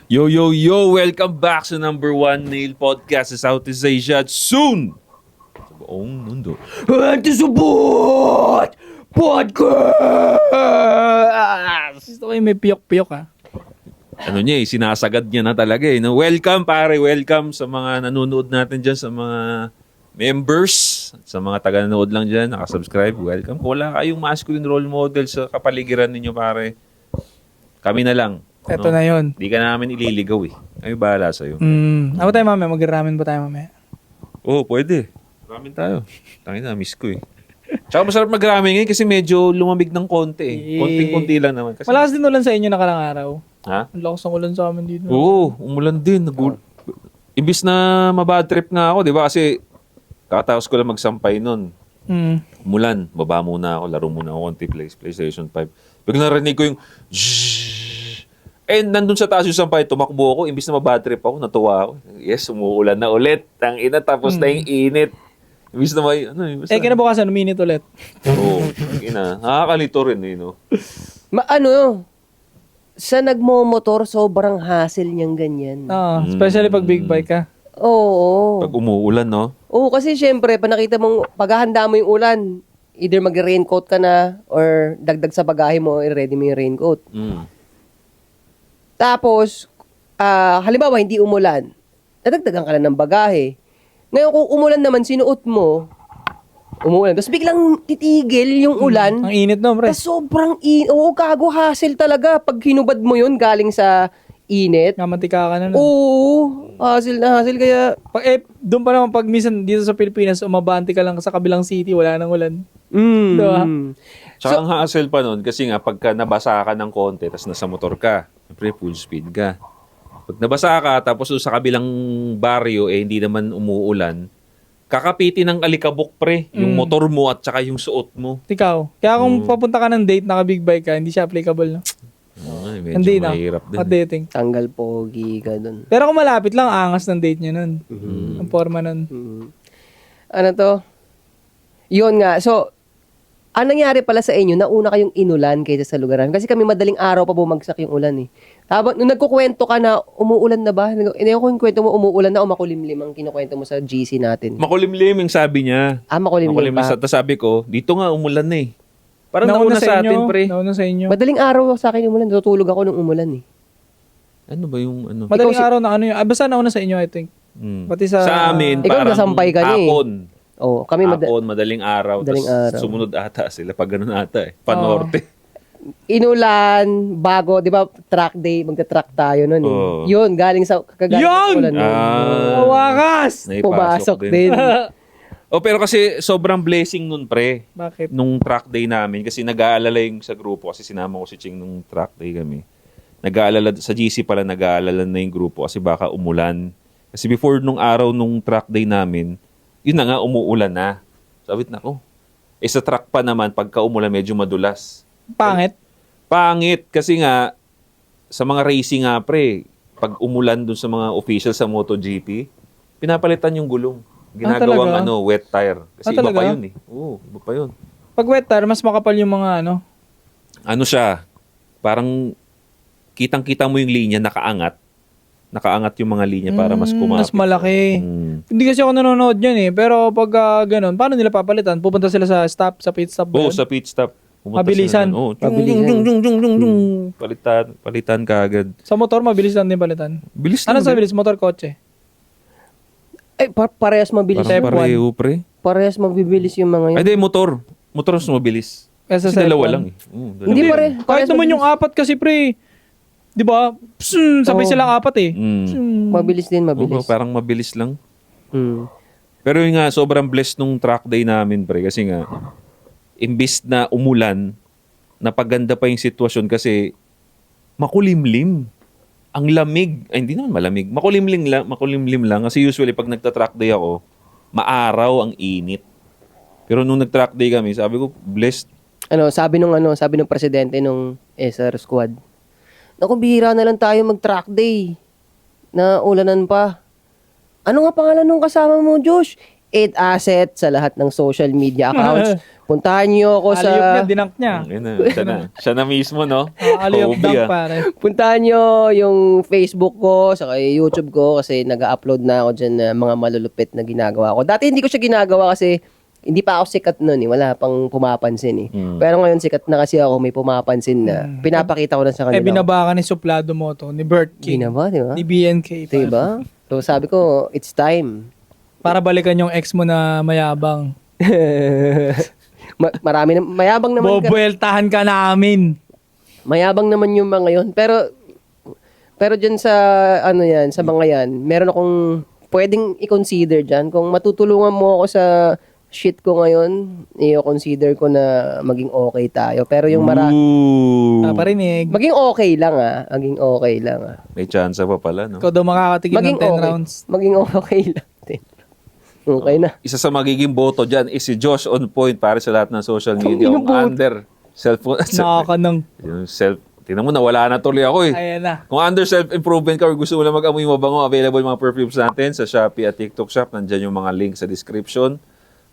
Yo, yo, yo! Welcome back sa number 1 nail podcast sa Southeast Asia at soon sa buong mundo. Anti-support podcast! Gusto ko yung may piyok-piyok ha. Ano niya sinasagad niya na talaga eh. No? Welcome pare, welcome sa mga nanonood natin dyan, sa mga members, sa mga taga-nanood lang dyan, nakasubscribe, welcome. Kung wala kayong masculine role model sa kapaligiran ninyo pare, kami na lang. Eto na yun. Di ka namin ililigaw eh. Kami bahala sa'yo. Ako tayo mamaya, mag-ramen ba tayo mamaya? Oo, pwede. Ramen tayo. Tangin na, miss ko eh. Tsaka masarap mag-ramen ngayon kasi medyo lumamig ng konti eh. Konting-konti lang naman. Kasi... Malakas din ulan sa inyo nakarang araw. Ha? Ang lakas ng ulan sa amin dito. Oo, umulan din. Imbis na mabad trip nga ako, di ba? Kasi kakataos ko lang magsampay nun. Umulan, baba muna ako, laro muna ako konti PlayStation 5. Biglang narinig ko yung nandun sa taas yung sampay, tumakbo ako, imbis na mabad trip ako, natuwa ako. Yes, umuulan na ulit. Ang ina, tapos na yung init. Imbis na may, kinabukasan, uminit ulit. Oo, ang ina. Nakakalito rin eh, no? Sa nagmomotor, sobrang hassle niyang ganyan. Especially pag big bike ka. Oo. Pag umuulan, no? Oo, kasi syempre, paghahanda mo yung ulan, either mag-raincoat ka na, or dagdag sa bagahe mo, i-ready mo yung raincoat. Tapos, halimbawa, hindi umulan, nadagdagan ka na ng bagahe. Ngayon, kung umulan naman, sinuot mo, umuulan. Tapos biglang titigil yung ulan. Ang init no, pre. Tapos sobrang init. Oo, kago, hassle talaga. Pag hinubad mo yun galing sa init. Namatika ka na. Oo, hassle na hassle. Kaya, Doon pa naman pag minsan dito sa Pilipinas, umabante ka lang sa kabilang city, wala nang ulan. diba? Tsaka ang hassle pa nun, kasi nga pagka nabasa ka ng konti, tapos nasa motor ka, siyempre full speed ka. Pag nabasa ka, tapos sa kabilang baryo, hindi naman umuulan, kakapitin ng alikabok pre, yung motor mo at saka yung suot mo. Ikaw. Kaya kung papunta ka ng date, naka-big bike ka, hindi siya applicable, no? Ay, medyo Hindi na. mahirap din. At dating. Tanggal pogi ka dun. Pero kung malapit lang, angas ng date niya nun. Ang forma nun. Ano to? Yun nga. So, ang nangyari pala sa inyo, nauna kayong inulan kaysa sa lugaran. Kasi kami madaling araw pa bumagsak yung ulan eh. Habang nung nagkukwento ka na, umuulan na ba? Hindi ko yung kwento mo, umuulan na o makulimlim ang kinukwento mo sa GC natin. Makulimlim yung sabi niya. Makulimlim pa. Tapos sabi ko, dito nga umulan na eh. Parang Nauna nauna sa atin pre. Nauna sa inyo. Madaling araw sa akin umulan. Natutulog ako nung umulan eh. Ano ba yung ano? Madaling araw na ano yun. Basta nauna sa inyo, I think. Pati Sa amin, Ikaw parang nasampay ka na eh. hapon. Oh, kami Hapon, madaling araw. Madaling Tas araw. sumunod ata sila. Pag ganun ata eh. Panorte. inulan, bago, di ba, track day, magta-track tayo nun eh. Oo. Yun, galing sa kagaling Yun! sa ulan nun. Wakas! Pumasok din. Oh, pero kasi sobrang blessing nun, pre. Bakit? Nung track day namin. Kasi nag-aalala yung sa grupo. Kasi sinama ko si Ching nung track day kami. Nag-aalala, sa GC pala nag-aalala na yung grupo kasi baka umulan. Kasi before nung araw nung track day namin, yun na nga, umuulan na. Sabi na ko. Sa track pa naman, pagka umulan, medyo madulas. Pangit. Pangit. Kasi nga, sa mga racing nga, pre, pag umulan dun sa mga official sa MotoGP, pinapalitan yung gulong. Ginagawang talaga? wet tire. Kasi iba Talaga? pa yun eh. Oo, iba pa yun. Pag wet tire, mas makapal yung mga ano. Ano siya, parang kitang-kita mo yung linya nakaangat. Nakaangat yung mga linya para mas kumapit. Mas malaki. Hindi kasi ako nanonood yan eh. Pero pag ganun, paano nila papalitan? Pupunta sila sa stop, sa pit stop ba Oo, yun? sa pit stop. Pumunta Mabilisan. sila nun. Oo, Mabilisan. Palitan ka agad. Sa motor, mabilis lang din palitan. Bilis Ano naman sa din. bilis? Motor, kotse? Parehas mabilis. Parang pareho, pre. Parehas mabibilis yung mga yun. Ay, di, motor. Motor mas mabilis. Kesa Kasi sa dalawa F1. lang eh. Oo, dalawa. Hindi pare. Kahit Parehas naman mabilis. yung apat kasi pre. Di ba? Sabay Oo. silang apat eh. Mabilis din, Oo, mabilis. parang mabilis lang. Mm. Pero yun nga, sobrang blessed nung track day namin, pre. Kasi nga, imbis na umulan, napaganda pa yung sitwasyon kasi makulimlim. Ang lamig. Ay, hindi naman malamig. Makulimlim lang. Kasi usually, pag nagta-track day ako, maaraw ang init. Pero nung nag-track day kami, sabi ko, blessed. Sabi nung presidente nung SR squad. Naku, bihira na lang tayo mag-track day. Na ulanan pa. Ano nga pangalan nung kasama mo, Josh? 8 asset sa lahat ng social media accounts. Puntahan niyo ako Aliyop niya, sa... dinunk niya. Siya na mismo, no? Aliyop Kobe, dunk, ah. pare. Puntahan nyo yung Facebook ko, saka yung YouTube ko kasi nag-upload na ako dyan ng mga malulupit na ginagawa ko. Dati hindi ko siya ginagawa kasi hindi pa ako sikat nun eh. Wala pang pumapansin eh. Pero ngayon sikat na kasi ako, may pumapansin na. Pinapakita ko na sa kanila. Binaba ka ni Suplado Moto, ni Bert King, Binaba, di ba? ni BNK. pare. Diba? So sabi ko, it's time. Para balikan yung ex mo na mayabang. Marami na, mayabang naman ka. Bobueltahan ka namin. Mayabang naman yung mga yon. Pero dyan sa, ano yan, sa mga yan, meron akong pwedeng i-consider dyan. Kung matutulungan mo ako sa shit ko ngayon, i-consider ko na maging okay tayo. Pero yung Ooh. Paparinig. maging okay lang ah. Maging okay lang ah. May chance pa pala, no? Ikaw daw makakatigil Maging ng 10 okay. rounds. Maging okay lang din. Okay na. Isa sa magiging boto dyan is si Josh on point para sa lahat ng social media. Yung Yung boto. under cellphone. Nakakanang. Yung tingnan mo, nawala na tuloy ako eh. Ayan na. Kung under self-improvement ka or gusto mo lang mag-amoy mabango, available mga perfumes natin sa Shopee at TikTok Shop. Nandyan yung mga link sa description.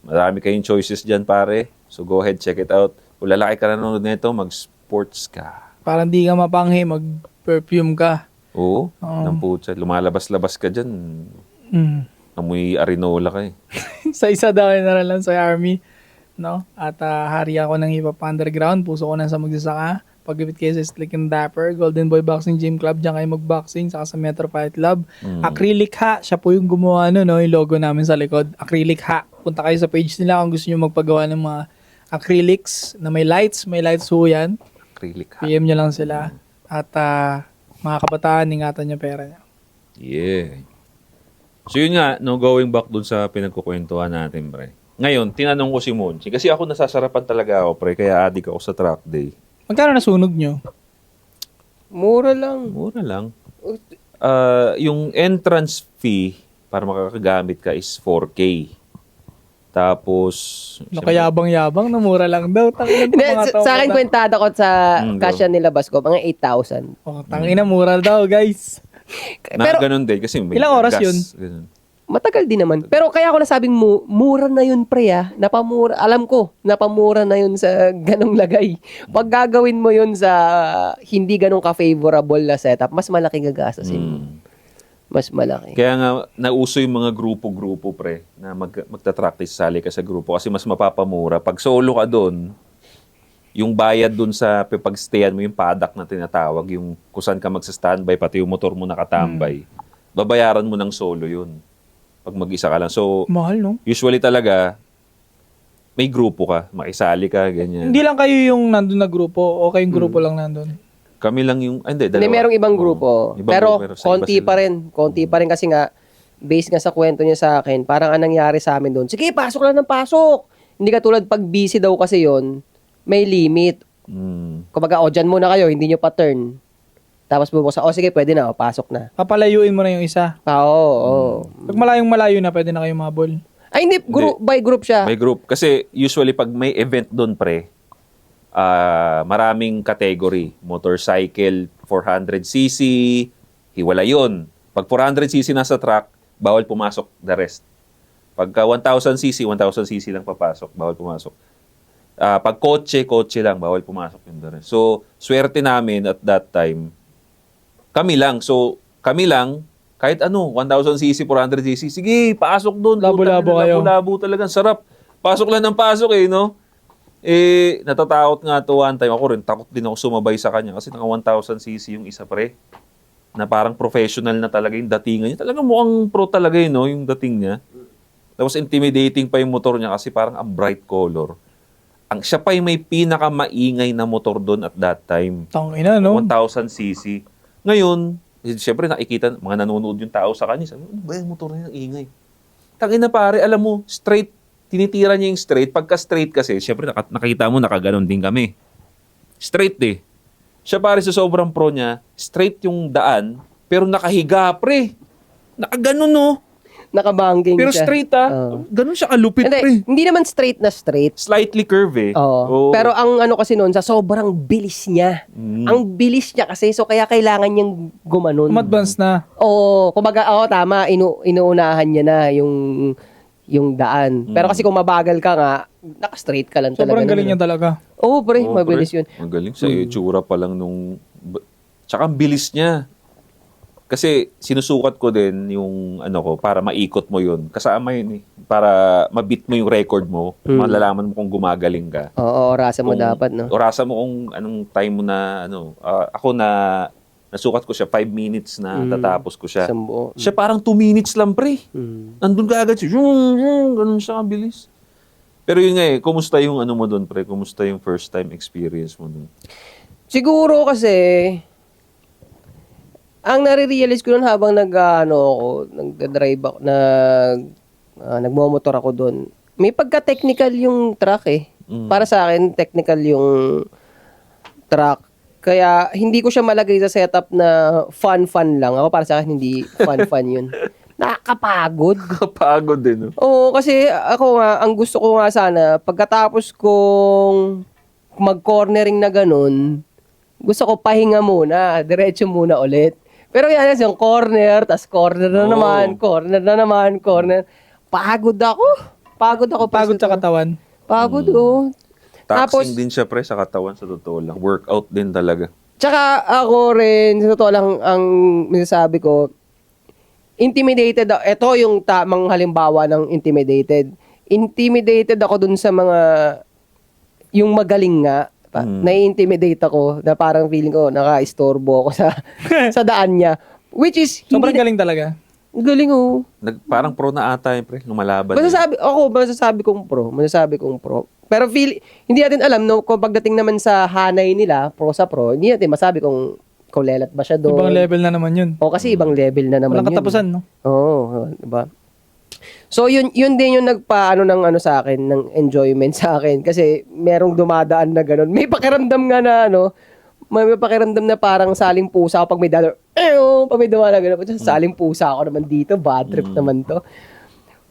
Marami kayong choices dyan, pare. So go ahead, check it out. Kung lalaki ka nanonood nito, mag-sports ka. Parang di ka mapanghi, mag-perfume ka. Oo, ng putsa. Lumalabas-labas ka dyan. Mm. Amoy arinola ka eh. Sa isa daw na lang sa army, no? At hari ako ng hip hop underground, puso ko na sa magsasaka. Pag-ibit kayo sa Slick and Dapper, Golden Boy Boxing Gym Club, diyan kayo mag-boxing, saka sa Metro Fight Club. Acrylic Ha, siya po yung gumawa no, yung logo namin sa likod. Acrylic Ha. Punta kayo sa page nila kung gusto niyo magpagawa ng mga acrylics na may lights ho yan. Acrylic ha. PM nyo lang sila. At mga kabataan, ingatan nyo pera nyo. Yeah. So yun nga, no, going back dun sa pinagkukwentuhan natin, pre. Ngayon, tinanong ko si Monchi, kasi ako nasasarapan talaga ako, pre, kaya adik ako sa track day. Magkano nasunog nyo? Mura lang. Mura lang. Yung entrance fee para makakagamit ka is 4K. Tapos... Nakayabang-yabang, na mura lang daw. Tangina Hindi, mga tao. sa akin kwentado ko sa Go. kasya nilabas ko, mga 8,000. Oh, tangina, mura daw, guys. Na ganun din kasi may Ilang oras gas, yun? ganun. Matagal din naman. Pero kaya ako nasabing mura na yun, pre, ah. Napamura. Alam ko, napamura na yun sa ganong lagay. Pag gagawin mo yun sa hindi ganong ka-favorable na setup, mas malaki gagastasin mo. Mas malaki. Kaya nga, nauso yung mga grupo-grupo, pre, na magta-practice, sali ka sa grupo kasi mas mapapamura. Pag solo ka doon, yung bayad doon sa pag-stayan mo, yung paddock na tinatawag, yung kung saan ka magsa-standby, pati yung motor mo nakatambay, babayaran mo ng solo yun. Pag mag-isa ka lang. So, Mahal, no? usually talaga, may grupo ka, makisali ka, ganyan. Hindi lang kayo yung nandun na grupo o kayong grupo lang nandun. Kami lang yung, hindi, dalawa. Hindi, merong ibang grupo. Ibang Pero grupo, sa konti iba sila. pa rin. Konti pa rin kasi nga, based nga sa kwento niya sa akin, parang anong nangyari sa amin doon, sige, pasok lang ng pasok. Hindi katulad pag busy daw kasi yon, may limit. Kumbaga, dyan muna kayo, hindi nyo pa turn. Tapos bubuksan, sige, pwede na, pasok na. Papalayuin mo na yung isa. Oo. Pag malayong-malayo na, pwede na kayo mabol. Ay, hindi, by group siya. May group. Kasi usually pag may event doon, pre, maraming category. Motorcycle, 400cc, hiwala yun. Pag 400cc nasa truck, bawal pumasok the rest. Pagka 1000cc, 1000cc lang papasok, bawal pumasok. Pag kotse lang, bawal pumasok yung the rest. So, swerte namin at that time, kami lang. So, kami lang, kahit 1000cc, 400cc, sige, pasok doon. Labo-labo kayo. Labo-labo talagang sarap. Pasok lang ng pasok no? Natatakot nga to one time. Ako rin, takot din ako sumabay sa kanya kasi naka 1000cc yung isa, pre. Na parang professional na talaga yung datingan niya. Talagang mukhang pro talaga no? Yung dating niya. Tapos intimidating pa yung motor niya kasi parang ang bright color. Siya pa yung may pinaka-maingay na motor doon at that time. Tangina, no? 1000cc. Ngayon, siyempre nakikita, mga nanonood yung tao sa kanya. Sabi, ano ba yung motor na yung ingay? Tangina pare, alam mo, straight, tinitira niya yung straight. Pagka straight kasi, siyempre nakita mo, nakaganon din kami. Straight eh. Siya pare sa sobrang pro niya, straight yung daan, pero nakahiga pre. Nakaganon no. Nakabangking Pero siya. straight Ganon siya kalupit pre. Hindi naman straight na straight. Slightly curve eh. Oo. Pero ang kasi noon, sa sobrang bilis niya. Ang bilis niya kasi, so kaya kailangan niyang gumanon. Advance na. Oo. Kumbaga, tama, inuunahan niya na yung daan. Pero kasi kung mabagal ka nga, naka-straight ka lang talaga. Sobrang galing nun, niya talaga. Oo, pre, Oo, mabilis pre. yun. Magaling. Sa itsura pa lang nung... Tsaka ang bilis niya. Kasi sinusukat ko din yung ano ko para maikot mo yun. Kasama yun eh. Para mabit mo yung record mo. Malalaman mo kung gumagaling ka. Oo, orasan mo Kung- dapat, no? Orasan mo kung anong time mo na ano. Ako na nasukat ko siya 5 minutes na tatapos ko siya. Isang buo. Siya parang 2 minutes lang pre. Mm. Nandun ka agad siya. Ganun siya kabilis. Pero yun nga eh, kumusta yung ano mo doon pre? Kumusta yung first time experience mo doon? Siguro kasi, ang nare-realize ko nun habang nagda-drive ako, nagmomotor ako doon, may pagka-technical yung truck eh. Para sa akin, technical yung truck. Kaya hindi ko siya malagay sa setup na fun-fun lang. Ako para sa akin, hindi fun-fun yun. Nakakapagod. Kapagod din. No? Oo, kasi ako nga, ang gusto ko nga sana, pagkatapos kong mag-cornering na ganun, gusto ko pahinga muna, diretso muna ulit. Pero yan, yung corner, tas corner na naman, corner na naman, corner. Pagod ako. Pagod ako. Pagod sa katawan. Pagod, oh. Taxing din siya pre sa katawan sa totoo lang. Workout din talaga. Tsaka ako rin, sa totoo lang, ang masasabi ko, intimidated ako. Ito yung tamang halimbawa ng intimidated. Intimidated ako dun sa mga, yung magaling nga, nai-intimidate ako na parang feeling ko naka-istorbo ako sa sa daan niya. Which is, Sobrang hindi galing talaga. galing, oh. Parang pro na ata yun pre. Lumalaban. Masasabi kong pro. Pero hindi natin alam, no, kung pagdating naman sa hanay nila, pro sa pro, hindi natin masabi kung lelat ba siya doon. Ibang level na naman yun. O kasi ibang level na naman Walang yun. katapusan, no? Oo, diba? So yun din yung nagpaano ng ano sa akin, ng enjoyment sa akin kasi merong dumadaan na ganun. May pakiramdam nga na may pakiramdam na parang saling pusa ako pag may dollar. Pag may dumaan na ganun. Saling pusa ako naman dito, bad trip naman to.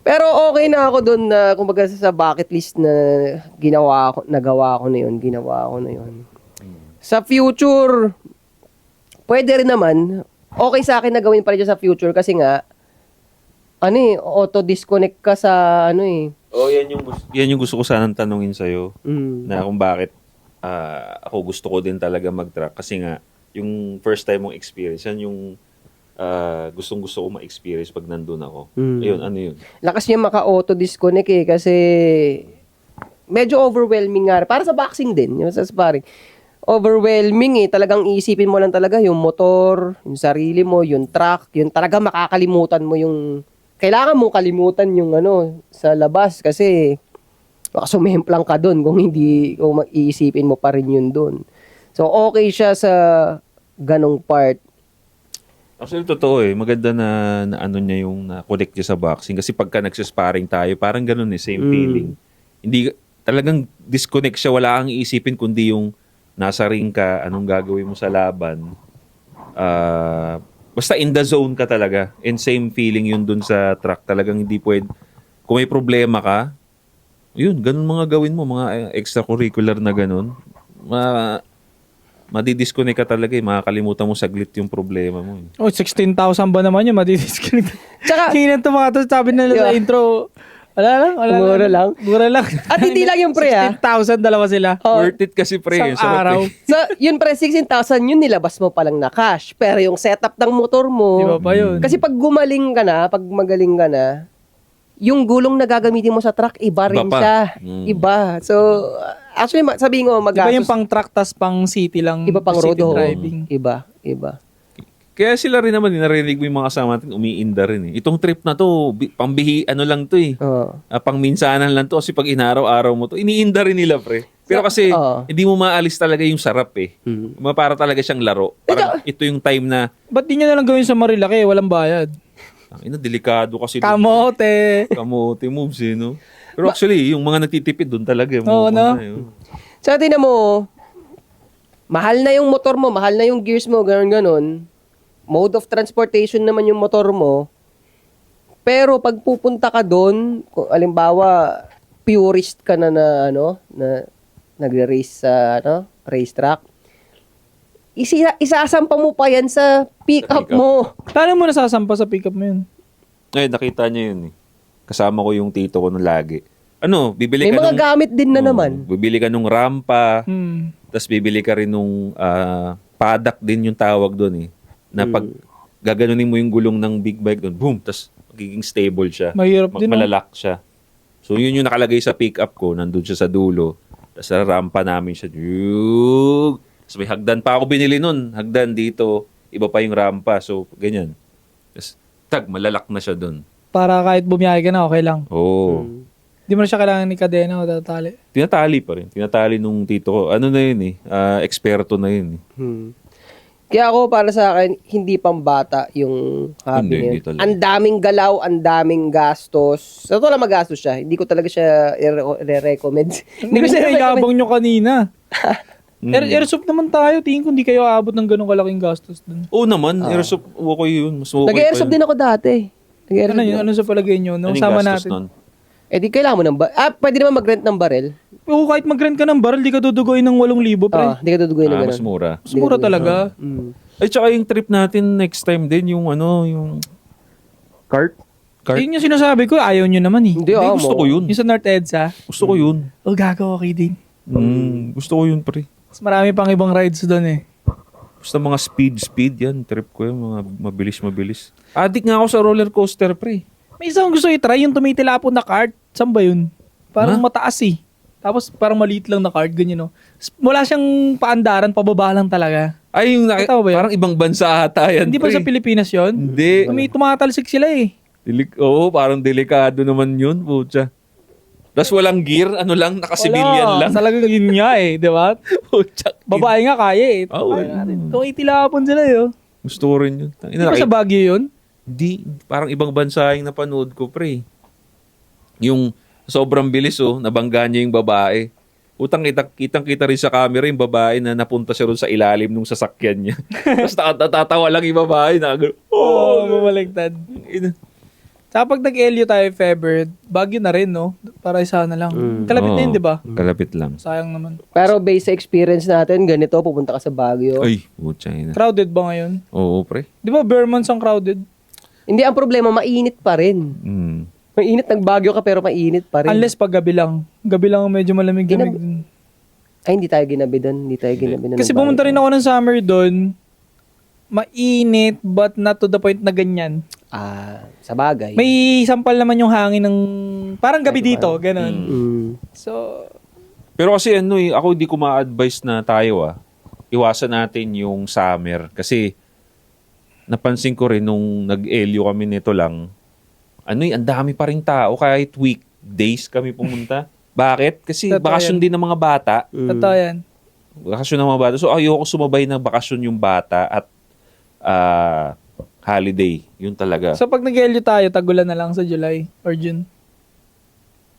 Pero okay na ako doon na kumbaga sa bucket list na nagawa ko na yun. Sa future, pwede rin naman, okay sa akin na gawin pa rin sa future kasi nga, auto-disconnect ka sa Oh, yan yung gusto ko sanang tanungin sa'yo. Mm. Na kung bakit ako gusto ko din talaga mag-track. Kasi nga, yung first time mong experience, yan yung gustong-gusto ko ma-experience pag nandun ako. Ayun, ano yun? Lakas niya maka-auto-disconnect kasi medyo overwhelming nga. Para sa boxing din, yung sa sparring. Overwhelming talagang iisipin mo lang talaga yung motor, yung sarili mo, yung truck, yung talaga makakalimutan mo yung kailangan mo kalimutan yung sa labas kasi baka sumemplang ka doon kung iisipin mo pa rin yun doon. So okay siya sa ganong part. Actually, totoo maganda na ano niya yung na-connect niya sa boxing. Kasi pagka nagsasparring tayo, parang ganun same feeling. Hindi, talagang disconnect siya. Wala kang iisipin kundi yung nasa ring ka, anong gagawin mo sa laban. Basta in the zone ka talaga. And same feeling yun dun sa track. Talagang hindi pwede. Kung may problema ka, yun, ganun mga gawin mo. Mga extracurricular na ganun. Madidisconnect ka talaga makakalimutan mo saglit yung problema mo. 16,000 ba naman yun? Madidisconnect. Tsaka, Kainan to mga to, sabi nila sa intro. Wala lang. Mura lang. At hindi lang yung pre 16,000, dalawa sila. Worth it kasi pre. Isang Sarap araw. So, yun pre, 16,000 yun nilabas mo palang na cash. Pero yung setup ng motor mo, Di ba pa yun? kasi pag magaling ka na, yung gulong na gagamitin mo sa truck, iba rin Iba pa. siya. Iba. So, actually, sabihin ko, Di ba yung magastos. pang truck tas pang city lang? Iba pang road. city oo. driving. Iba. Kaya sila rin naman, narinig mo yung mga kasama natin, umiinda rin Itong trip na to, lang to Oo. pangminsanan lang to kasi pag inaraw-araw mo to, iniinda rin nila pre. Pero kasi, Oo. hindi mo maalis talaga yung sarap Para talaga siyang laro. Parang ito yung time na, Ba't di nyo na lang gawin sa Marilaki? Walang bayad. delikado kasi. Kamote. Kamote moves no? Pero actually, yung mga nagtitipid doon talaga. Oo, no? So, tingnan mo, mahal na yung motor mo, mahal na yung gears mo, ganon. Mode of transportation naman yung motor mo. Pero pag pupunta ka doon, kung alimbawa, purist ka na nagre-race sa racetrack, isasampa mo pa yan sa pick-up mo. Paano mo nasasampa sa pickup mo yun? Nakita niya yun Kasama ko yung tito ko nung lagi. bibili May ka mga nung... gamit din na naman. Bibili ka nung rampa, Hmm. tapos bibili ka rin nung paddock din yung tawag doon eh. Na pag gaganunin mo yung gulong ng big bike doon, boom, tapos magiging stable siya. Mahirap din, no? Malalak siya. So yun yung nakalagay sa pickup ko, nandun siya sa dulo. Tapos sa rampa namin siya. Tapos may hagdan pa ako binili nun. Hagdan dito, iba pa yung rampa. So ganyan. Tapos malalak na siya doon. Para kahit bumiyahe ka na, okay lang. Oo. Di mo na siya kailangan ni kadena o tatali. Tinatali pa rin. Tinatali nung tito ko. Ano na yun eh. Eksperto na yun eh. Kaya ako, para sa akin, hindi pang bata yung hobby Hindi niya. talaga. Ang daming galaw, ang daming gastos. Sa totoo lang magastos siya. Hindi ko talaga siya i-recommend. Hindi ko siya yabang nyo kanina. Airsoft naman tayo. Tingin ko hindi kayo aabot ng ganong kalaking gastos dun. Oo naman. Airsoft, okay yun. Mas okay Nag-airsoft din ako dati. Ano yun? Ano sa palagay nyo? No? Sama natin. Nun? Eh di kailangan mo ng pwede naman mag-rent ng barel. Oo, kahit mag-rent ka ng barrel, di ka dudugoy ng 8,000, pre. Di ka tutuguin ng Mas ganun. mura. Mas mura talaga. Ay, tsaka yung trip natin next time din, yung cart. Yun yung sinasabi ko, ayaw nyo naman eh. Hindi, Hindi, gusto ko yun. Yung sa North EDSA, Gusto ko yun. gago, okay din. Gusto ko yun, pre. Mas marami pang ibang rides doon eh. Basta mga speed yan. Trip ko yun. Mga mabilis. Addict nga ako sa roller coaster, pre. May isang gusto i-try, yung tumitilapon na cart. Saan ba yun? Parang mataas eh. Tapos parang maliit lang na cart, ganyan no. Wala siyang paandaran, pababa lang talaga. Ay, yung Nakita mo ba yun? parang ibang bansa ata yan, Hindi pa pre. sa Pilipinas yun? Hindi. Tumatalsik sila eh. Oo, parang delikado naman yun, putya. Tapos walang gear, nakasibilyan lang. Talagang yun nga eh, di ba? Putya. Babae nga kaya eh. Oo. Tumitilapon sila eh. Oh. Gusto ko rin yun. Hindi ba sa Baguio yun? Hindi, parang ibang bansa yung napanood ko, pre. Yung sobrang bilis, nabangga niya yung babae. Kitang-kita rin sa camera yung babae na napunta siya ron sa ilalim nung sasakyan niya. Tapos natatawa lang yung babae na Bumaligtad. Saka pag nag-Elio tayo, Feber, Baguio na rin, no? Para isa na lang. Kalapit na yun, di ba? Kalapit lang. Sayang naman. Pero based sa experience natin, ganito, pupunta ka sa Baguio. Ay, putya na. Crowded ba ngayon? Oo, pre. Di ba bare months ang crowded? Hindi, ang problema, mainit pa rin. Mainit, nag-Baguio ka pero mainit pa rin. Unless pag gabi lang. Gabi lang medyo malamig-lamig din. Ay, hindi tayo ginabi doon. Hindi tayo ginabi doon. Kasi pumunta rin ako ng summer doon. Mainit but not to the point na ganyan. Sa bagay. May sampal naman yung hangin ng parang gabi dito, ganun. So, Pero kasi ako hindi ko ma-advise na tayo iwasan natin yung summer. Kasi napansin ko rin nung nag-Elio kami nito lang, ang dami pa rin tao kahit weekdays kami pumunta. Bakit? Kasi Totoo bakasyon yan. din ng mga bata. totoo yan. Bakasyon ng mga bata. So ayoko sumabay na bakasyon yung bata at holiday. Yun talaga. So pag nag-Elio tayo, tagulan na lang sa July or June.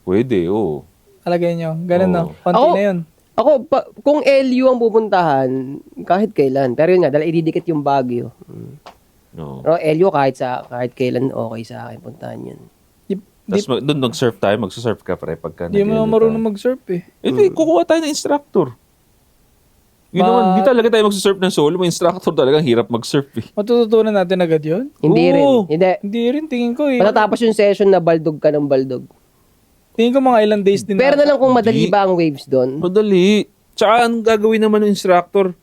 Pwede, oo. Alagay nyo. Ganun Oo. no. Konti Ako- na yun. Ako, kung LU ang pupuntahan, kahit kailan. Pero yun nga, dahil ididikit yung Baguio. No. Pero LU kahit kailan okay sa akin puntahan yun. Tapos doon mag-surf tayo. Magsasurf ka pre pagka Hindi mo nag-Elio na marunong tayo. mag-surf eh. Hindi, kukuha tayo ng instructor. Yun naman, di talaga tayo magsasurf ng solo. May instructor talaga, hirap mag-surf eh. Matututunan natin agad yun? Hindi Oo. rin. Hindi. Hindi rin, tingin ko eh. Matatapos yung session na baldog ka ng baldog. Tingin ko mga ilang days din Pero na lang kung madali Hindi. ba ang waves doon. Madali. Tsaka ang gagawin naman ng instructor,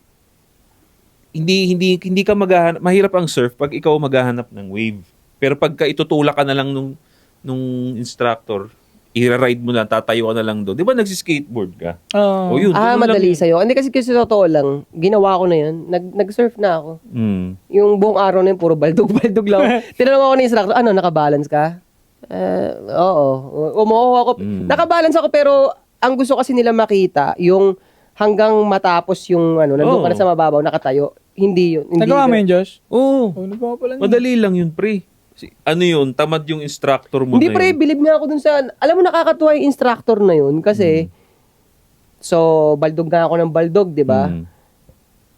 hindi ka maghahanap, mahirap ang surf pag ikaw maghahanap ng wave. Pero pagka itutulak ka na lang nung instructor, i-ride mo lang, tatayo ka na lang doon. Di ba nagsi-skateboard ka? O yun, ganun lang Madali yun. sa'yo. Hindi kasi totoo lang, ginawa ko na yun. Nag-surf na ako. Yung buong araw na yun, puro baldog-baldog lang. Tinanong ako ni instructor, nakabalance ka? Oo. Umuho ako. Nakabalance ako pero ang gusto kasi nila makita, yung hanggang matapos yung nandun ka na sa mababaw, nakatayo. Hindi yun. Hindi Nagawa mo yun, Josh? Oo. Nagawa pala niya. Madali lang yun, pre. Yun, tamad yung instructor mo Hindi na pre, yun. bilib nga ako dun sa, alam mo nakakatuwa yung instructor na yun kasi, so, baldog na ako ng baldog, di ba?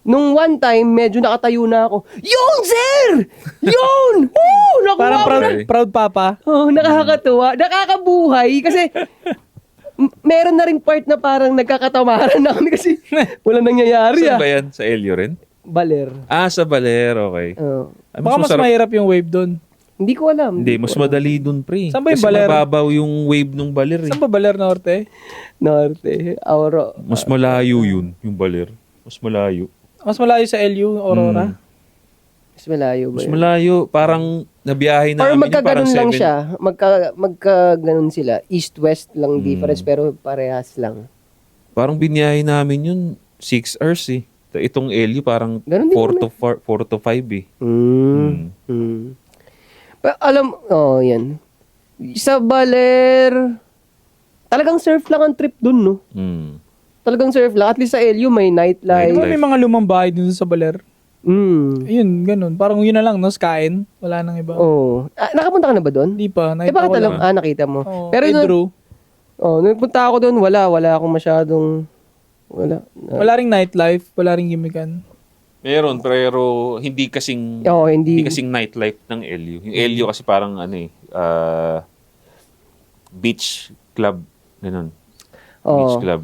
Nung one time, medyo nakatayo na ako. Yun, sir! Yun! Woo! Nakuha Parang ko proud, na. proud papa. Oh, nakakatuwa. Nakakabuhay kasi meron na rin part na parang nagkakatamaran na kami kasi walang nangyayari Saan ba yan? Sa Elio rin? Baler. Sa Baler, okay. Oh. Ay, Baka mas mahirap yung wave doon. Hindi ko alam. Hindi, mas madali dun, pre. Saan ba yung Kasi baler? mababaw yung wave ng baler, eh. Saan ba Baler Norte? Norte, Auro. Mas malayo yun, yung baler. Mas malayo. Mas malayo sa LU, Aurora. Mas malayo ba Mas yun? malayo. Parang nabiyahe Or namin yun, parang magkaganon lang 7. siya. Magkaganon sila. East-west lang difference pero parehas lang. Parang biniyahe namin yun 6 hours, eh. Itong LU parang Ganun din 4 to 5, eh. Pero yan. Sa Baler, talagang surf lang ang trip dun, no? Mm. Talagang surf lang. At least sa LU may Di nightlife. ba may mga lumang bahay dun sa Baler? Mm. Ayun, ganun. Parang yun na lang, no? Skyline. Wala nang iba. Oh. Nakapunta ka na ba doon? Hindi pa. Eh, bakit alam? Nakita mo. Oh, Pero Pedro. nagpunta ako doon, wala akong masyadong, wala. Wala ring nightlife. Wala ring gimikan. Meron, pero hindi kasing Hindi. hindi kasing nightlife ng LU. Yung LU kasi parang beach club, ganun. Beach club.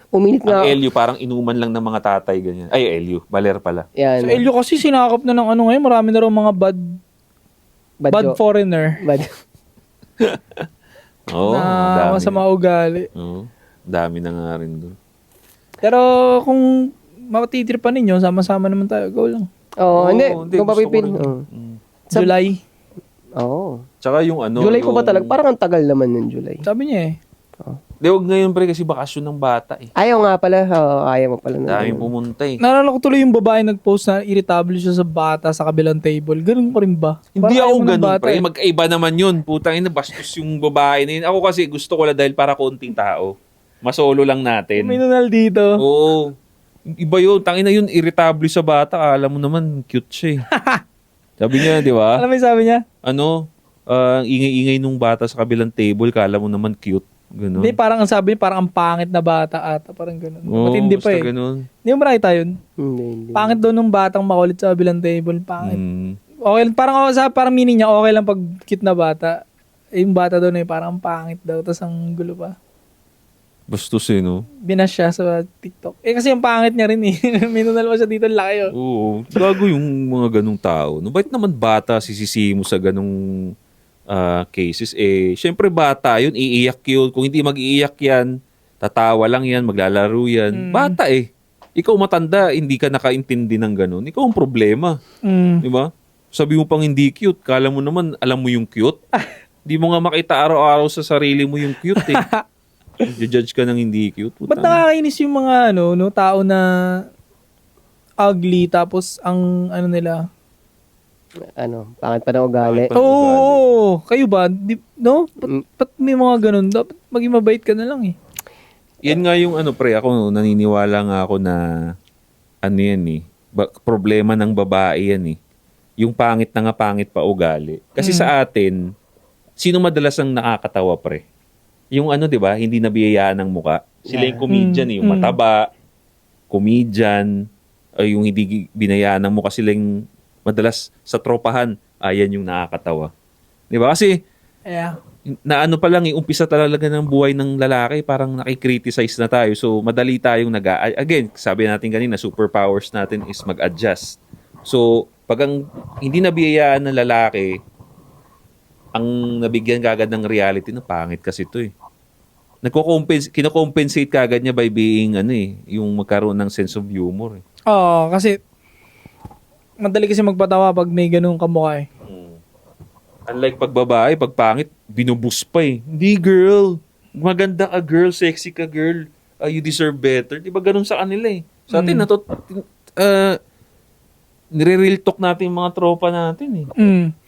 Uminit nga. Ang LU parang inuman lang ng mga tatay, ganyan. Ay, LU, Baler pala. Yan. Sa LU kasi sinakop na ng ngayon. Marami na raw mga bad Badyo. foreigner. Oo, Na masama ugali. Oo, dami na nga rin doon. Pero kung matitiripan ninyo, sama-sama naman tayo. Go lang. Hindi. hindi, Kung gusto ko papipil. rin. July. Tsaka yung July ko ba talaga? Parang ang tagal naman ng July. Sabi niya eh. Di, wag ngayon pre kasi bakasyon ng bata eh. Ayaw nga pala. Ayaw mo pala. Daming pumunta eh. Naalala ko tuloy yung babae nag-post na irritable siya sa bata sa kabilang table. Ganun pa rin ba? Hindi Parang ako ayaw mo ng ganun bata pre. eh. Magkaiba naman yun. Putang ina, bastos yung babae na yun. Ako kasi gusto ko lang dahil para konting tao. Masolo lang natin. May nunal dito. Oo. Iba yun. Tangina yun, irritable sa bata. Alam mo naman, cute siya eh. Sabi niya, di ba? Alam mo yung sabi niya? Ang ingay-ingay nung bata sa kabilang table. Kala mo naman cute. Ganun. Hindi, parang ang sabi niya, parang ang pangit na bata ata. Parang ganun. Oo, Matindi pa basta eh. ganun. Hindi mo makita yun? Hindi. Pangit daw nung batang makulit sa kabilang table. Pangit. Mm. Okay lang. Parang meaning niya, okay lang pag cute na bata. Yung bata daw na yun, parang ang pangit daw. Tapos ang gulo pa. Bastos eh, no? Binash siya sa TikTok. Kasi yung pangit niya rin eh. May nunal pa siya dito, laki oh. Oo. Gago yung mga ganung tao. No, bakit naman bata sisisi mo sa ganung cases? Eh, syempre bata yun, iiyak yun. Kung hindi mag-iiyak yan, tatawa lang yan, maglalaro yan. Bata eh. Ikaw matanda, hindi ka nakaintindi ng ganun. Ikaw ang problema. Di ba? Sabi mo pang hindi cute. Kala mo naman, alam mo yung cute. Di mo nga makita araw-araw sa sarili mo yung cute eh. Judge ka ng hindi cute. Ba't nakakainis yung mga tao na ugly tapos ang nila? Pangit pa na ugali. Pangit pa. Oo, kayo ba? No? Ba't may mga ganun? Dapat maging mabait ka na lang eh. Yan nga yung pre, ako naniniwala nga ako na yan eh. Problema ng babae yan eh. Yung pangit na nga pangit pa ugali. Kasi sa atin, sino madalas ang nakakatawa pre? Yung 'di ba, hindi nabiyayaan ng muka. Sila yung comedian, yung mataba, comedian, ay yung hindi binayaan ng muka, sila yung madalas sa tropahan, ayan yung nakakatawa. 'Di ba? Kasi Yeah. na pa lang, umpisa talaga ng buhay ng lalaki, parang nakikriticize na tayo. So, madali tayong again, sabi natin kanina, superpowers natin is mag-adjust. So, pag hindi nabiyayaan ng lalaki, ang nabigyan kagad ng reality na pangit kasi ito eh. Kino-compensate kagad niya by being yung magkaroon ng sense of humor eh. Oo, kasi madali kasi magpatawa pag may ganung kamukha eh. Unlike pag babae, pag pangit, binubus pa eh. Hindi girl. Maganda ka girl, sexy ka girl. You deserve better. Di ba ganun sa kanila eh. Sa atin, nire-real talk natin yung mga tropa natin eh.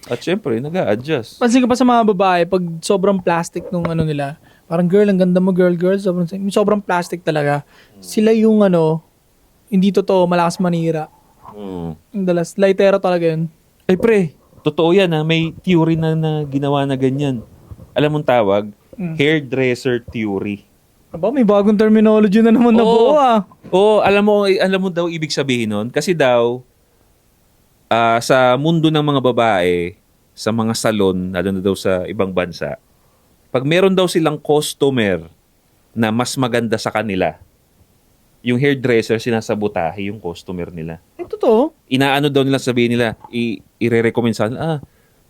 At syempre, nag-a-adjust. Pansin ko pa sa mga babae, pag sobrang plastic nung nila, parang girl, ang ganda mo girl, sobrang plastic talaga. Sila yung hindi totoo, malakas manira. Yung dalas, lightero talaga yun. Ay pre, totoo yan ha. May theory na ginawa na ganyan. Alam mong tawag? Hairdresser theory. Aba, may bagong terminology na naman na buo ah. Oo, alam mo daw ibig sabihin nun? Kasi daw, sa mundo ng mga babae, sa mga salon, lalo na daw sa ibang bansa, pag meron daw silang customer na mas maganda sa kanila, yung hairdresser sinasabotahe yung customer nila. Totoo. Inaano daw nila, sabihin nila, i-re-recommend sa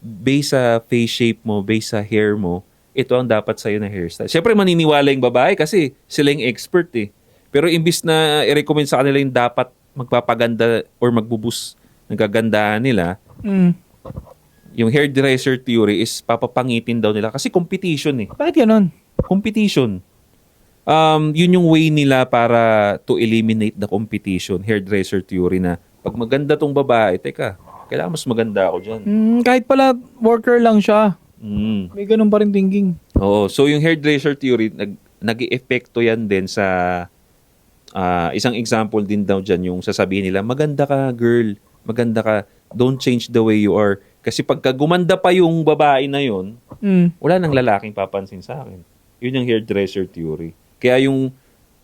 based sa face shape mo, based sa hair mo, ito ang dapat sa'yo na hairstyle. Siyempre, maniniwala yung babae kasi sila yung expert eh. Pero imbis na i-recommend sa kanila yung dapat magpapaganda or magbubus ng kagandahan nila, Mm. yung hairdresser theory is papapangitin daw nila kasi competition eh. Bakit ganun? Competition. Yun yung way nila para to eliminate the competition. Hairdresser theory na pag maganda tong babae, teka, kailangan mas maganda ako dyan. Kahit pala worker lang siya. Mm. May ganun pa rin thinking. Oo. So yung hairdresser theory, nag-e-epekto yan din sa isang example din daw dyan yung sasabihin nila, maganda ka girl, maganda ka, don't change the way you are. Kasi pagka gumanda pa yung babae na yun, wala nang lalaking papansin sa akin. Yun yung hairdresser theory. Kaya yung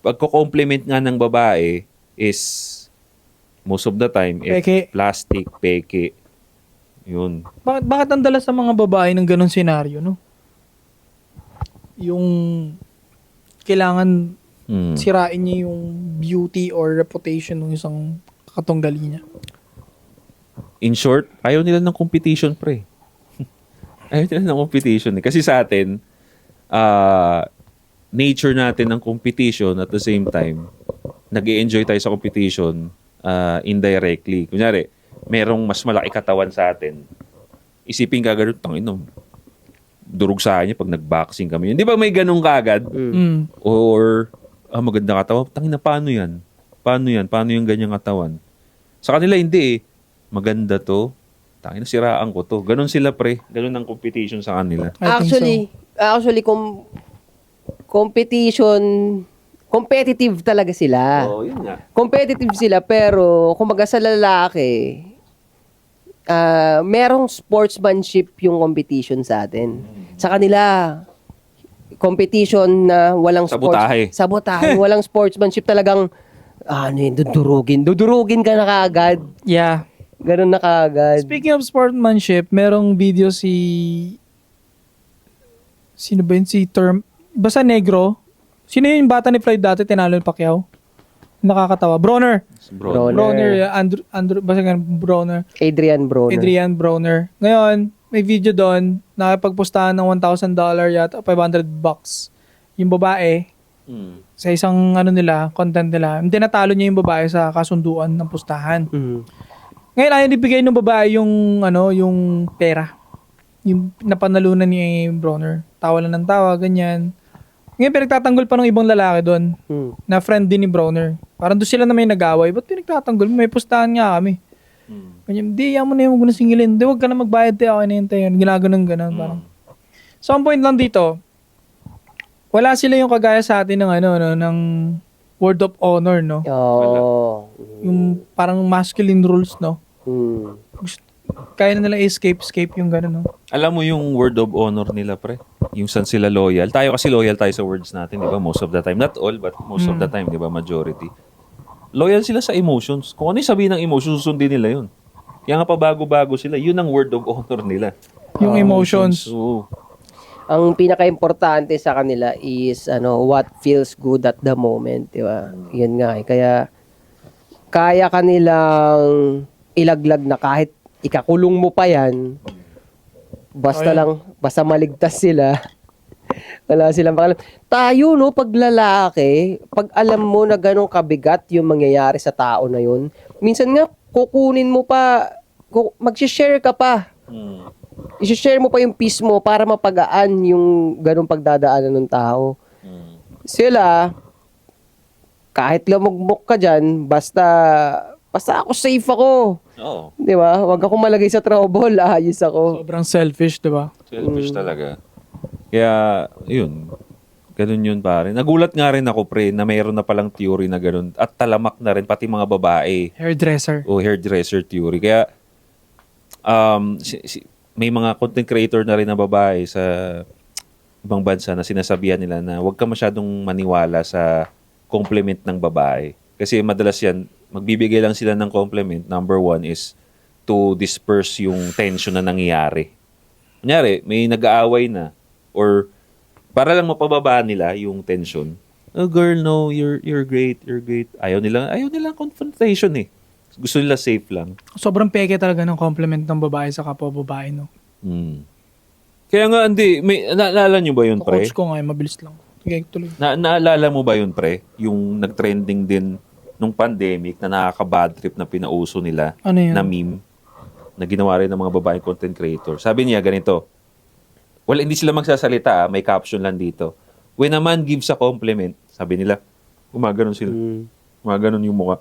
pagko-compliment nga ng babae is most of the time Peke. plastic, peke. Yun. Bakit ang dalas sa mga babae ng ganun senaryo, no? Yung kailangan sirain niya yung beauty or reputation ng isang katunggali niya. In short, ayaw nila ng competition, pre. Ayaw nila ng competition. Eh. Kasi sa atin, nature natin ng competition at the same time, nag-i-enjoy tayo sa competition indirectly. Kunyari, merong mas malaki katawan sa atin. Isipin ka ganun, tanginom. Durog sa akin pag nag-boxing kami. Di ba may ganun kagad? Or, maganda katawan. Tangina, paano yan? Paano yan? Paano yung ganyang katawan? Sa kanila, hindi eh. Maganda to. Tangina, siraan ko to. Ganun sila, pre. Ganun ang competition sa kanila. I think Actually, competitive talaga sila. Oo, yun nga. Competitive sila, pero kumbaga sa lalaki, merong sportsmanship yung competition sa atin. Sa kanila, competition na walang Sabotahe. Sabotahe. Walang sportsmanship, talagang dudurugin ka na kaagad. Yeah. Ganun na kaagad. Speaking of sportsmanship, merong video sino ba yun? Basta negro. Sino yung bata ni Floyd dati, tinalo ni Pacquiao? Nakakatawa. Broner. Bro. Broner. Andrew, basta nga, Broner. Adrian Broner. Ngayon, may video doon, nakipagpustahan ng $1,000 yata, $500. Yung babae, sa isang content nila, hindi natalo niya yung babae sa kasunduan ng pustahan. Ngayon, ayaw ibigay ng babae yung pera. Yung napanalunan ni Broner. Tawa lang ng tawa, ganyan. Ngayon, pinagtatanggol pa ng ibang lalaki doon. Na friend din ni Broner. Parang doon sila na may nag-away. Ba't pinagtatanggol? May pustahan nga kami. Ganyan, di, yaman na yung huwag na singilin. Di, huwag ka na magbayad. Okay na yun tayo. Ginaganon ganon. Parang. So, ang point lang dito, wala sila yung kagaya sa atin ng ng word of honor, no? Oo. Yung parang masculine rules, no? Kaya na nila escape yung gano'n, no? Alam mo yung word of honor nila, pre? Yung saan sila loyal. Tayo kasi loyal tayo sa words natin, di ba? Most of the time. Not all, but most of the time, di ba? Majority. Loyal sila sa emotions. Kung ano yung sabihin ng emotions, susundin nila yun. Kaya nga pa bago-bago sila. Yun ang word of honor nila. Yung emotions. Oo. Ang pinaka-importante sa kanila is what feels good at the moment, di ba? Yun nga eh. Kaya kanilang ilaglag na kahit ikakulong mo pa yan, basta maligtas sila. Wala silang pakialam. Tayo, no, pag lalaki, pag alam mo na ganong kabigat yung mangyayari sa tao na yun, minsan nga, kukunin mo pa, mag-share ka pa. I-share mo pa yung peace mo para mapagaan yung ganong pagdadaanan ng tao. Sila, kahit lamugmok ka dyan, basta ako safe ako. Oo. Di ba? Huwag ako malagay sa trouble, ayos ako. Sobrang selfish, di ba? Selfish talaga. Kaya, yun. Ganun yun, pare. Nagulat nga rin ako, pre, na mayroon na palang theory na ganun. At talamak na rin, pati mga babae. Hairdresser. O hairdresser theory. Kaya, may mga content creator na rin na babae sa ibang bansa na sinasabihan nila na huwag ka masyadong maniwala sa compliment ng babae. Kasi madalas yan, magbibigay lang sila ng compliment. Number one is to disperse yung tension na nangyayari. Kunyari, may nag-aaway na or para lang mapababa nila yung tension. Oh girl, no, you're great, you're great. Ayaw nila confrontation eh. Gusto nila safe lang. Sobrang peke talaga ng compliment ng babae sa kapwa babae, no? Kaya nga, hindi, naalala nyo ba yun, pre? Coach ko nga, mabilis lang. Sige, tuloy. Naalala mo ba yun, pre? Yung nag-trending din nung pandemic na nakaka-bad trip na pinauso nila Ano yun? na meme na ginawa rin ng mga babaeng content creator. Sabi niya ganito, well, hindi sila magsasalita, may caption lang dito. When a man gives a compliment, sabi nila, gumaganon sila. Gumaganon yung mukha.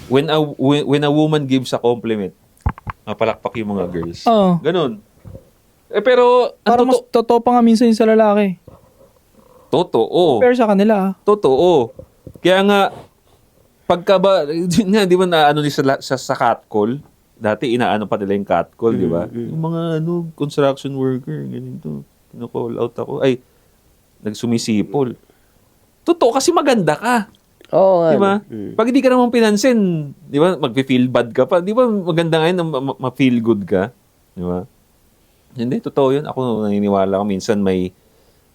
When a woman gives a compliment, mapalakpak yung mga girls. Oo. Ganon. Pero, ang Parang mas totoo pa nga minsan yung sa lalaki. totoo. Pero sa kanila, Totoo. Kaya nga, pagka ba, di ba na ano ni sa catcall? Dati inaano pa nila yung catcall, di ba? Yung mga construction worker, ganito. Kino-call out ako. Ay, nagsumisipol. Totoo kasi maganda ka. Oo nga. Di ba? Pag hindi ka naman pinansin, di ba, mag-feel bad ka pa. Di ba, maganda ngayon na ma-feel good ka. Di ba? Hindi, totoo yun. Ako naniniwala ko. Minsan may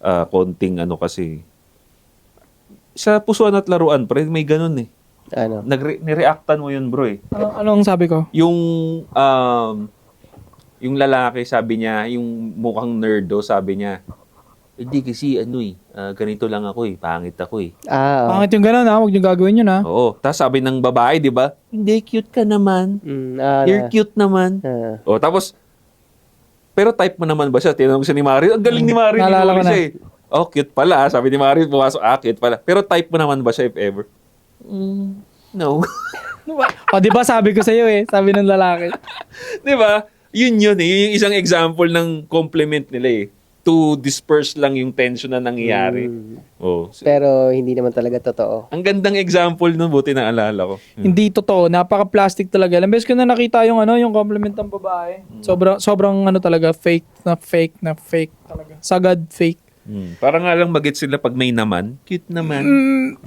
konting ano kasi. Sa pusuan at laruan, pre, may ganun eh. Ano? Nireactan mo yun, bro eh. anong sabi ko? Yung lalaki, sabi niya, yung mukhang nerdo, sabi niya, hindi kasi ganito lang ako eh, pangit ako eh. Oo. Pangit yung gano'n, ha? Huwag niyo gagawin yun, ha? Oo. Tapos sabi ng babae, di ba? Hindi, cute ka naman. You're cute naman. O, tapos, pero type mo naman ba siya? Tinanong siya ni Mario. Ang galing ni Mario. Naalala ko na. Siya, eh. Oh, cute pala. Sabi ni Mario, pumasok, cute pala. Pero type mo naman ba siya if ever? No. O, di ba sabi ko sa'yo, eh? Sabi ng lalaki. Di ba? Yun eh. Yun yung isang example ng compliment nila eh. To disperse lang yung tension na nangyayari. Oh. Pero hindi naman talaga totoo. Ang gandang example nun, buti na alala ko. Hindi totoo. Napaka-plastic talaga. Ilang beses ko na nakita yung yung compliment ng babae. Sobrang talaga, fake talaga. Sagad fake. Parang nga lang magit sila pag may naman. Cute naman.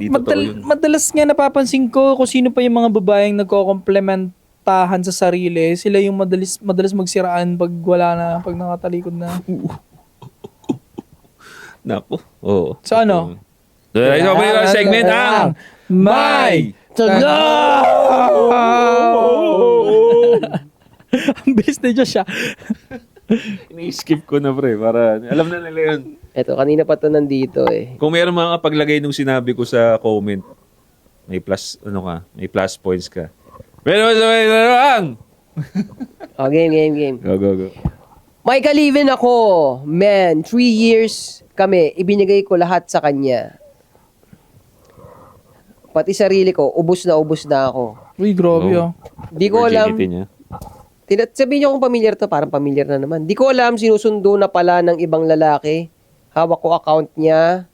Di totoo yun. Madalas nga napapansin ko kung sino pa yung mga babaeng nagko-komplementahan sa sarili. Sila yung madalas magsiraan pag wala na, pag nakatalikod na. Naku. Oo. So ano? Dahil sa mga segment ang May Ang bilis na dyan siya. Ini-skip ko na pre. Para alam na nila yun. Eto, kanina pa to nandito eh. Kung meron mga paglagay nung sinabi ko sa comment, may plus, may plus points ka. Pero ang Oh, game. Go. May kalivin ako. Man, 3 years kami. Ibinigay ko lahat sa kanya. Pati sarili ko, ubus na ako. Uy, grabe Oh. Di ko alam. Virginity niya. Sabihin niyo kung pamilyar to, parang pamilyar na naman. Di ko alam, sinusundo na pala ng ibang lalaki. Hawak ko account niya.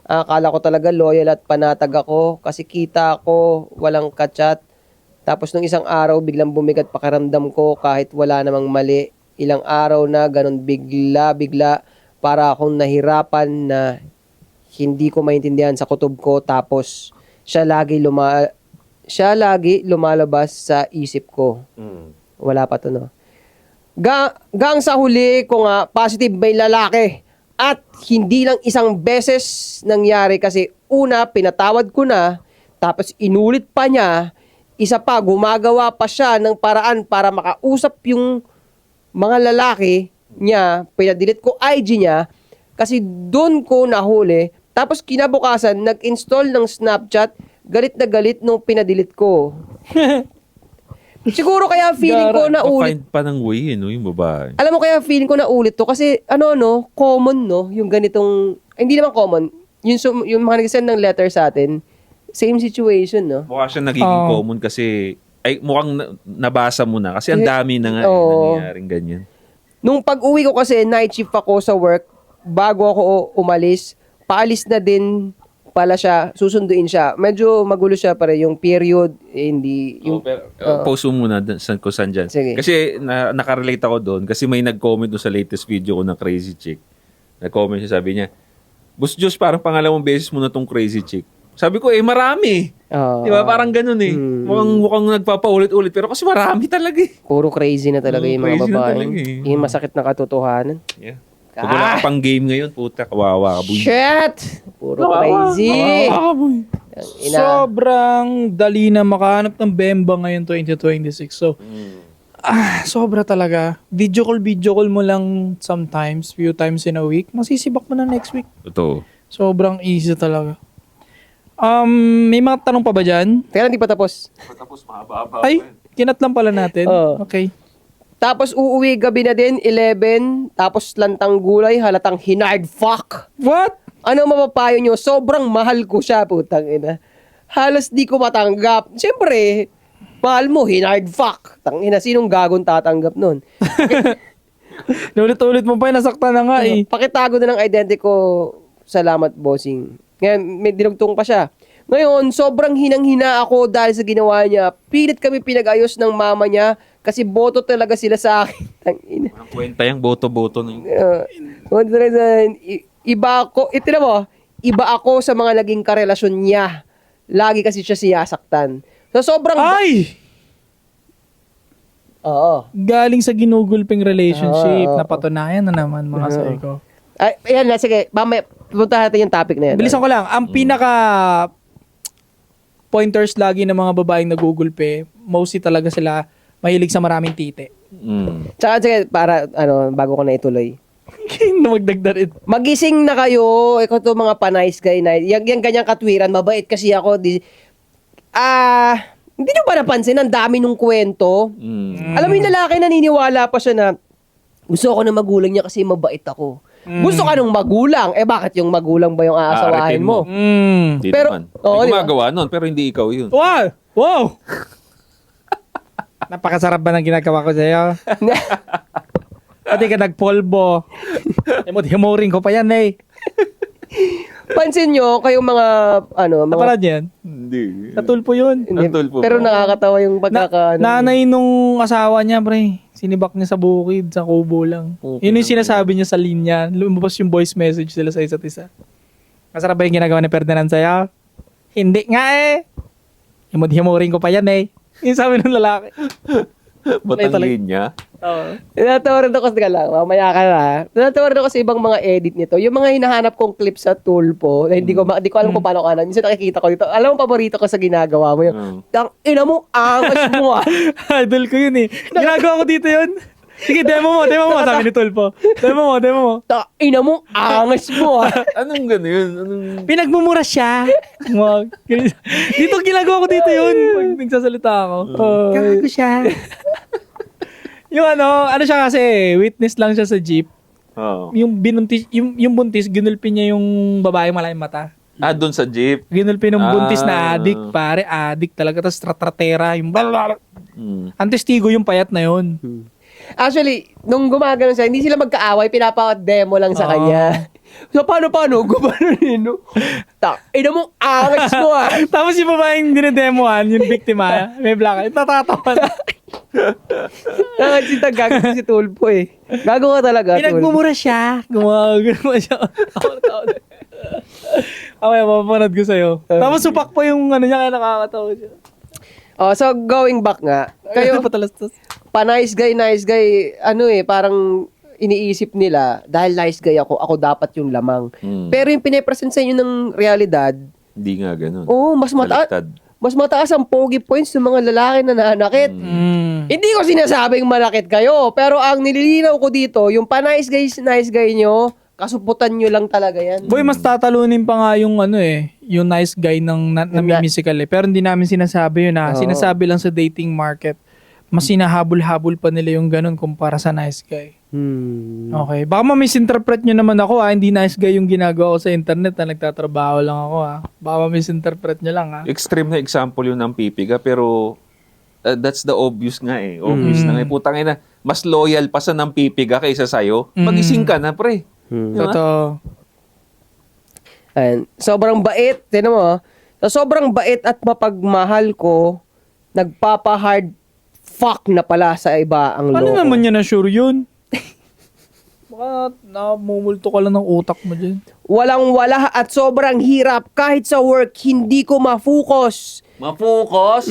Akala ko talaga loyal at panatag ako kasi kita ko, walang kachat. Tapos nung isang araw, biglang bumigat pakiramdam ko kahit wala namang mali. Ilang araw na, ganun bigla, para akong nahirapan na hindi ko maintindihan sa kutob ko. Tapos siya lagi lumalabas sa isip ko. Wala pa to, no? Gang sa huli ko nga, positive may lalaki. At hindi lang isang beses nangyari kasi una, pinatawad ko na, tapos inulit pa niya, isa pa, gumagawa pa siya ng paraan para makausap yung mga lalaki niya, pinadelete ko IG niya, kasi doon ko nahuli, tapos kinabukasan, nag-install ng Snapchat, galit na galit nung pinadelete ko. Siguro kaya feeling ko na ulit. Find pa ng way, yung babae. Alam mo kaya feeling ko na ulit to kasi common yung ganitong, hindi naman common, yung mga nag-send ng letter sa atin, same situation, no? Mukha siya nagiging common kasi, mukhang nabasa mo na kasi ang dami na nga nangyayaring ganyan. Nung pag-uwi ko kasi, night shift ako sa work, bago ako umalis, paalis na din pala siya, susunduin siya. Medyo magulo siya para yung period, hindi... Yung, post mo muna kung saan dyan. Sige. Kasi nakarelate ako doon kasi may nag-comment doon sa latest video ko ng Crazy Chick. Nag-comment siya, sabi niya, Boss Diyos, parang pangalawang beses mo na tong Crazy Chick. Sabi ko, marami. Di ba? Parang ganun eh. Mukhang nagpapaulit-ulit. Pero kasi marami talaga eh. Puro crazy na talaga yung mga crazy na babae. talaga eh. Yung masakit na katotohanan. Yeah. Pag wala ka pang game ngayon, puta, kawawa ka, boy. Shit! Puro crazy. Kawawa ka, boy. Sobrang dali na makahanap ng bemba ngayon 2026. So, Sobra talaga. Video call mo lang sometimes, few times in a week. Masisibak mo na next week. Totoo. Sobrang easy talaga. May mga tanong pa ba dyan? Kaya hindi pa tapos. Tapos mahaba-haba. Ay, kinat lang pala natin. Oo. Okay. Tapos uuwi gabi na din, 11. Tapos lantang gulay, halatang hinard fuck. What? Ano mapapayo nyo? Sobrang mahal ko siya, putang ina. Halos di ko matanggap. Siyempre, mahal mo, hinard fuck. Tangina, sinong gagong tatanggap nun? Ulit-ulit mo pa, nasaktan na nga eh. Pakitago na ng identity ko. Salamat, bossing. Ngayon, may dinugtong pa siya. Ngayon, sobrang hinang-hina ako dahil sa ginawa niya. Pilit kami pinag-ayos ng mama niya kasi boto talaga sila sa akin. Tangina. Ang kwenta yung boto-boto na yun. Iba ako, ito mo, iba ako sa mga naging karelasyon niya. Lagi kasi siya siyasaktan. So, sobrang... Ay! Oo. Galing sa ginugulping relationship. Oo. Napatunayan na naman mga psycho. Ay, ayan na, sige. Mamaya, punta natin yung topic na yan. Bilisan ko lang. Ang pinaka pointers lagi ng mga babaeng nagugulpe, mostly talaga sila mahilig sa maraming tite. Tsaka, sige, para, bago ko na ituloy. Na magdagdag it. Magising na kayo. Ikaw to mga pa-nice guy na. Yung ganyang katwiran, mabait kasi ako. Hindi nyo ba napansin? Ang dami nung kwento. Alam mo yung lalaki, naniniwala pa siya na gusto ko ng magulang niya kasi mabait ako. Gusto ka ng magulang. Eh bakit yung magulang ba yung aasawahin Aaritin mo? mo. Hindi Pero- naman. oo, May di ba? gumagawa nun, pero hindi ikaw yun. Wow! Wow! Napakasarap ba ng ginagawa ko sa'yo? Pati ka nagpolbo. Himot-himoring ko pa yan eh. Pansin nyo, kayong mga, mga... Napalad yan. Hindi. Natulpo yun. Hindi, Natulpo pero ba? nakakatawa yung pagkaka... Nanay nung asawa niya, pre. Sinibak niya sa bukid, sa kubo lang. Okay Yun yung lang sinasabi niya sa linya. Lumabas yung voice message sila sa isa't isa. Masarap ba yung ginagawa ni Ferdinand sa'yo? Hindi nga eh. Himot-himoring ko pa yan eh. Yung sabi ng lalaki. Batang talaga. linya. Oo. Natawa rin ako sa lang, mamaya ka na. Natawa rin ako sa ibang mga edit nito. Yung mga hinahanap kong clip sa Tulpo, na hindi ko alam kung paano kanan. Minsan nakikita ko dito. Alam mo, paborito ko sa ginagawa mo yun. Tang ina mo, angas mo ah. Idol ko yun eh. Ginagawa ko dito yun. Sige, demo mo, sabi ni Tulpo. Demo mo. Tang ina mo, angas mo ah. Anong gano'n yun? Pinagmumura siya. Dito ginagawa ko dito yun. Pag nagsasalita ako. Gago siya. Yung ano siya kasi, witness lang siya sa jeep. Oo. Yung binuntis, yung buntis, ginulpi niya yung babae malaking mata. Doon sa jeep. Ginulpi ng buntis na Ah. adik, pare, adik talaga. Tapos tratratera, yung blablabla. Mm. Ang testigo yung payat na yun. Actually, nung gumagano siya, hindi sila magkaaway, pinapa-demo lang sa kanya. So, paano? Gumano nino? Tang ina mo, angas mo ah. Tapos yung babaeng dinedemohan, yung biktima, may black eye, natatawa. Nakakita gago si Tulpo eh. Gago ka talaga, Tulpo. Pinagmumura siya. Gumagano siya. Okay, mapapanood ko sa'yo. Tapos supak pa yung ano niya, kaya nakakatawa siya. Oh, so going back nga, kayo patalastas. nice guy, parang iniisip nila, dahil nice guy ako dapat yung lamang. Pero yung pinipresent sa inyo ng realidad, Hindi nga gano'n. mas mataas ang pogi points ng mga lalaki na nanakit. Hindi ko sinasabing manakit kayo, pero ang nililinaw ko dito, yung nice guy nyo, kasuputan nyo lang talaga yan. Boy, mas tatalunin pa nga yung yung nice guy ng namimisikal eh. Pero hindi namin sinasabi yun ha. Oo. Sinasabi lang sa dating market. Mas sinahabol-habol pa nila yung ganun kumpara sa nice guy. Okay. Baka ma-misinterpret nyo naman ako ha. Hindi nice guy yung ginagawa ko sa internet ha. Nagtatrabaho lang ako ha. Baka ma-misinterpret nyo lang ha. Extreme na example yun ng pipiga, pero that's the obvious nga eh. Obvious na nga. Putang ina, mas loyal pa sa ng pipiga kaysa sa'yo. Magising ka na, pre. Diba? Totoo. Ayan. Sobrang bait. Tinan mo, so, sobrang bait at mapagmahal ko, nagpapa-hard fuck na pala sa iba ang Ano loko. naman niya na sure yun? Baka namumulto ka lang ng utak mo dyan. Walang-wala at sobrang hirap. Kahit sa work, hindi ko ma-focus. Ma-focus?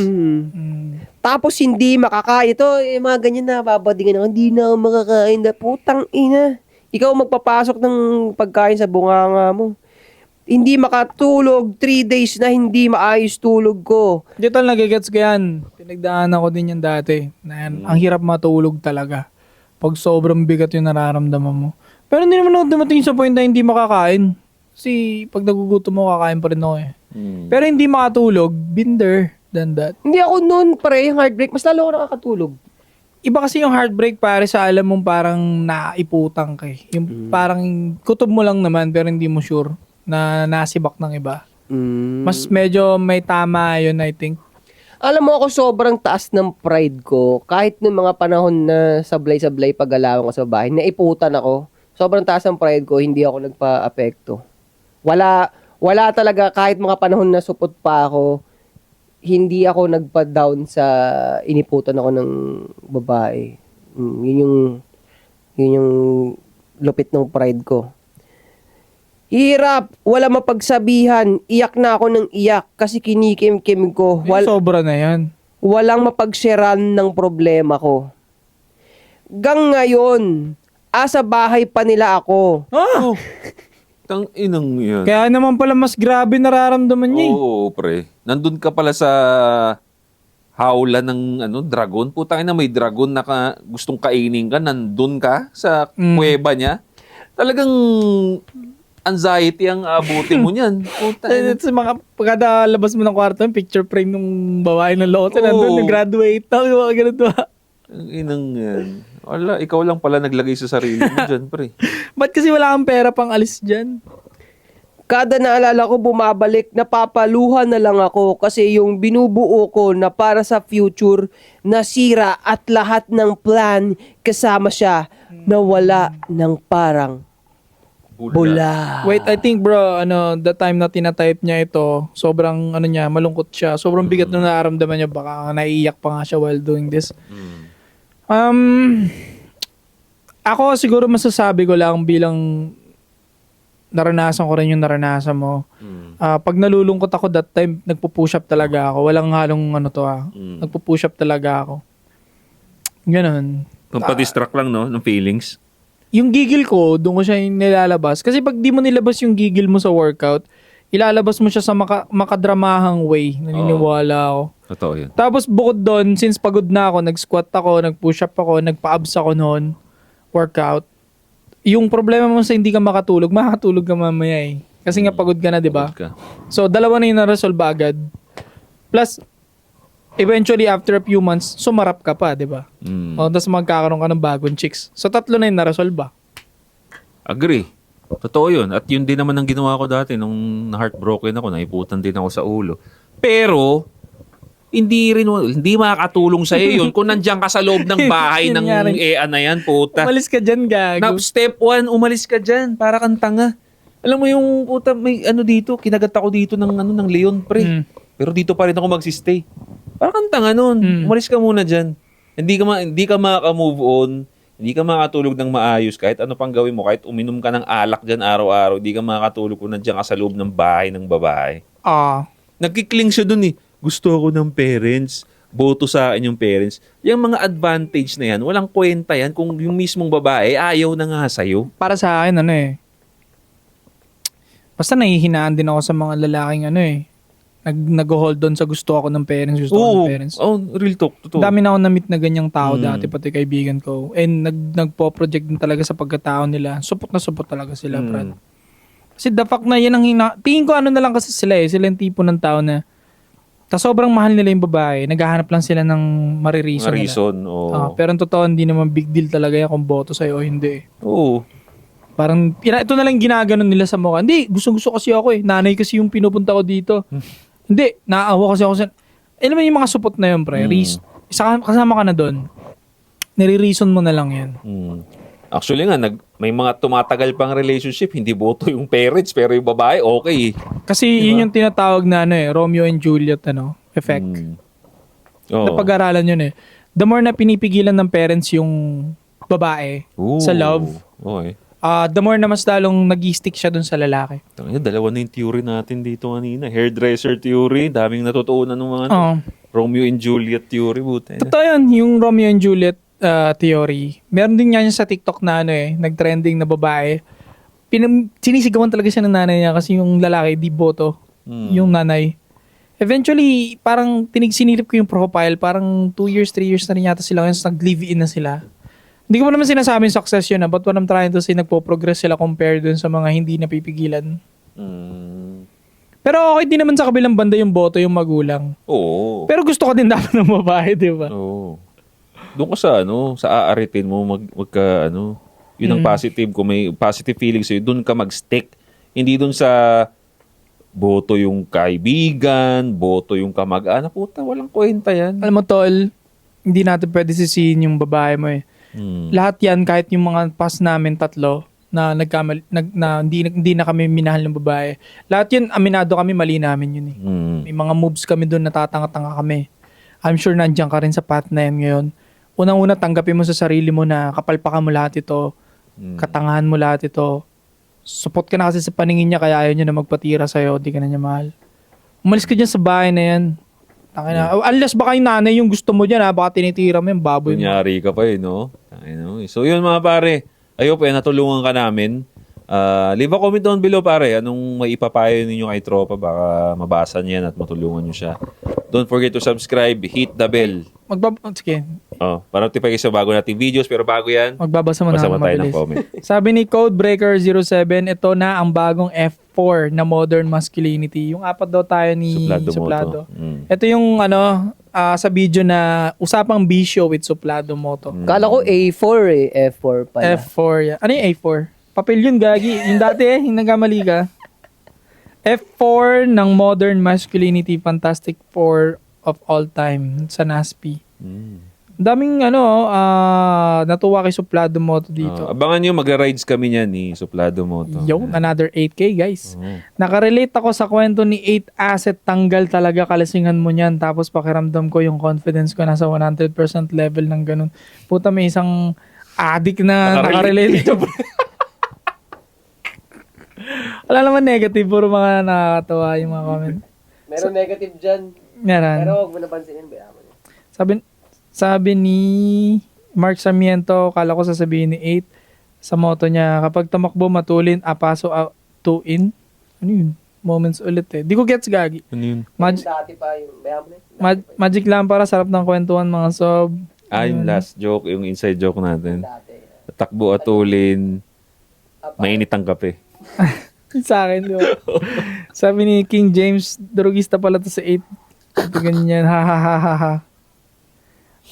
Tapos hindi makakain. Ito, mga ganyan na, babadingan ako. Hindi na ako makakain na. Putang ina. Ikaw magpapasok ng pagkain sa bunganga mo. hindi makatulog, 3 days na hindi maayos tulog ko. Dito nagigets ko yan. Pinagdaanan ko din yan dati. Na yan, ang hirap matulog talaga. Pag sobrang bigat yung nararamdaman mo. Pero hindi naman ako dumating sa point na hindi makakain. Kasi pag nagugutom mo, kakain pa rin ako eh. Pero hindi makatulog, been there, done that. Hindi ako noon, pre, yung heartbreak, mas lalo ako nakakatulog. Iba kasi yung heartbreak pare sa alam mong parang naiputang ka eh. Yung parang kutob mo lang naman pero hindi mo sure na nasibak ng iba. Mas medyo may tama yun, I think. Alam mo ako, sobrang taas ng pride ko. Kahit nung mga panahon na sablay-sablay pag-alawan ko sa bahay, naiputan ako. Sobrang taas ng pride ko, hindi ako nagpa-apekto. Wala talaga, kahit mga panahon na supot pa ako, hindi ako nagpa-down sa iniputan ako ng babae. Yun yung lupit ng pride ko. Hirap, wala mapagsabihan, iyak na ako ng iyak kasi kinikim-kim ko. Sobra na yan. Walang mapagsiran ng problema ko. Gang ngayon, asa bahay pa nila ako. Ah! Tang inang yan. Kaya naman pala mas grabe nararamdaman niya eh. Oo, pre. Nandun ka pala sa hawla ng dragon. Putang ina, may dragon na gustong kainin ka. Nandun ka sa kuweba niya. Talagang anxiety ang abutin mo niyan. Puta ina. Sa mga pagkada labas mo ng kwarto, picture frame nung babae ng lote, nandun, nag-graduate na, yung mga ganito. Ang inang yan. Wala, ikaw lang pala naglagay sa sarili mo dyan, pre. Ba't kasi wala kang pera pang alis dyan? Kada naalala ko bumabalik, napapaluhan na lang ako kasi yung binubuo ko na para sa future, nasira at lahat ng plan kasama siya na wala ng parang bula. Wait, I think bro, the time na tinatype niya ito, sobrang malungkot siya. Sobrang bigat na nararamdaman niya, baka naiiyak pa nga siya while doing this. Ako siguro masasabi ko lang bilang naranasan ko rin yung naranasan mo. Pag nalulungkot ako that time, nagpo-push up talaga ako. Walang halong Nagpo-push up talaga ako. Ganon. Pampa-distract lang, no? Ng feelings. Yung gigil ko, doon ko siya nilalabas. Kasi pag di mo nilabas yung gigil mo sa workout, ilalabas mo siya sa makadramahang way. Naniniwala ako. Totoo yun. Tapos bukod doon, since pagod na ako, nag-squat ako, nag-push up ako, nagpa-abs ako noon, workout. Yung problema mo sa hindi ka makatulog, makakatulog ka mamaya eh. Kasi nga pagod ka na, di ba? Pagod ka. So, dalawa na yung na-resolve agad. Plus, eventually, after a few months, sumarap ka pa, di ba? O, tapos magkakaroon ka ng bagong chicks. So, tatlo na yung na-resolve ba? Agree. Totoo yun. At yun din naman ang ginawa ko dati nung na-heartbroken ako, naiputan din ako sa ulo. Pero, hindi makakatulong sa iyo yun kung nandiyan ka sa loob ng bahay ng EA na yan, puta. Umalis ka dyan, gago. Na, step 1, umalis ka dyan. Para kang tanga. Alam mo yung puta, may dito, kinagat ako dito ng leon, pre. Pero dito pa rin ako magsistay. Para kang tanga nun. Umalis ka muna dyan. Hindi ka makaka-move on. Hindi ka makatulog ng maayos kahit ano pang gawin mo. Kahit uminom ka ng alak dyan araw-araw, hindi ka makatulog kung nandiyan ka sa loob ng bahay ng babae. Nagkikling siya dun eh. Gusto ako ng parents. Boto sa akin yung parents. Yung mga advantage na yan, walang kwenta yan kung yung mismong babae ayaw na nga sa'yo. Para sa akin, basta nahihinaan din ako sa mga lalaking nag-hold on sa gusto ako ng parents, gusto ko ng parents. Oh, real talk. Totoo. Dami na ako na-meet na ganyang tao dati, pati kaibigan ko. And nagpo-project din talaga sa pagkatao nila. Supot na supot talaga sila, Brad. Kasi the fact na yan ang tingin ko na lang kasi sila eh. Sila yung tipo ng tao na sobrang mahal nila yung babae. Naghahanap lang sila ng marireason nila. Oo. Pero ang totoo, hindi naman big deal talaga yan kung boto sa'yo o hindi. Oo. Parang, ito na lang ginaganon nila sa mukha. Hindi, gusto kasi ako eh. Nanay kasi yung pinupunta ko dito. Hindi, naawa kasi ako sa... Alam mo yung mga supot na yun, pre. Kasama ka na doon. Nire-reason mo na lang yan. Actually nga, may mga tumatagal pang relationship, hindi boto yung parents, pero yung babae, okay. Kasi yun yung tinatawag na Romeo and Juliet effect. Napag-aralan yun eh. The more na pinipigilan ng parents yung babae sa love, okay. The more na mas lalong nag-stick siya dun sa lalaki. Dalawa na yung theory natin dito kanina. Hairdresser theory, daming natutuunan ng mga Romeo and Juliet theory. Totoo yun, yung Romeo and Juliet theory. Meron din nga yun sa TikTok na nag-trending na babae. sinisigawan talaga siya ng nanay niya kasi yung lalaki, di boto. Yung nanay. Eventually, parang sinilip ko yung profile, parang 2 years, 3 years na rin yata sila ngayon, nag-live-in na sila. Hindi ko pa naman sinasabing success yun, but what I'm trying to say, nagpo-progress sila compared dun sa mga hindi napipigilan. Pero okay din naman sa kabilang banda yung boto yung magulang. Oo. Pero gusto ko din dapat ng babae, di ba? Oo. Doon ka sa aaritin mo, magka, yun ang positive. Kung may positive feelings sa'yo, doon ka mag-stick. Hindi doon sa boto yung kaibigan, boto yung kamag-anak. Puta, walang kwenta yan. Alam mo, tol, hindi natin pwede sisihin yung babae mo eh. Lahat yan, kahit yung mga past namin tatlo, na hindi na kami minahal ng babae. Lahat yun, aminado kami, mali namin yun eh. May mga moves kami doon na tatanga-tanga kami. I'm sure nandiyan ka rin sa path na yan ngayon. Unang-una, tanggapin mo sa sarili mo na kapalpakan mo lahat ito, katangahan mo lahat ito. Support ka na kasi sa paningin niya, kaya ayaw niya na magpatira sa'yo, di ka na niya mahal. Umalis ka dyan sa bahay na yan. Unless baka yung nanay yung gusto mo dyan, baka tinitira mo yung baboy mo. Kunyari ka pa no? So yun mga pare, I hope natulungan ka namin. Leave a comment down below pare, anong may ipapayo ninyo kay tropa, baka mabasa niyan at matulungan nyo siya. Don't forget to subscribe, hit the bell. Sige. Para notify kayo sa bago nating videos, pero bago yan, Magbabasa mo na tayo ng mabilis. comment. Sabi ni Codebreaker07, ito na ang bagong F4 na modern masculinity. Yung apat daw tayo ni Suplado. Ito yung sa video na usapang bisyo with Suplado Moto. Kala ko A4 F4 pala. F4 yan. Ano yung A4? Papel yun, gagi. Yung dati yung nagkamali ka. F4 ng modern masculinity, Fantastic Four of all time sa NASP. Daming natuwa kay Suplado Moto dito. Abangan nyo, magra-rides kami niyan ni Suplado Moto. Another 8K guys. Nakarelate ako sa kwento ni 8 Asset, tanggal talaga kalasingan mo niyan. Tapos pakiramdam ko yung confidence ko nasa 100% level ng ganun. Puta, may isang addict na nakarelate dito. Wala naman negative, puro mga nakakatawa yung mga comment. Meron negative dyan. Meron. Pero huwag mo napansinin, bayaan mo. Sabi ni Mark Sarmiento, kala ko sasabihin ni 8 sa moto niya, kapag tumakbo matulin, paso out, 2 in. Ano yun? Moments ulit eh. Di ko gets, gagi. Ano yun? Dati pa yung, bayaan mo na. Magic lang para sarap ng kwentuhan mga sob. Yung last joke, yung inside joke natin. Dati. Takbo at ulin, mainit ang kape. Sa akin, di ba? Sabi ni King James, drugista pala to sa 8. Ito ganyan, ha ha ha ha ha.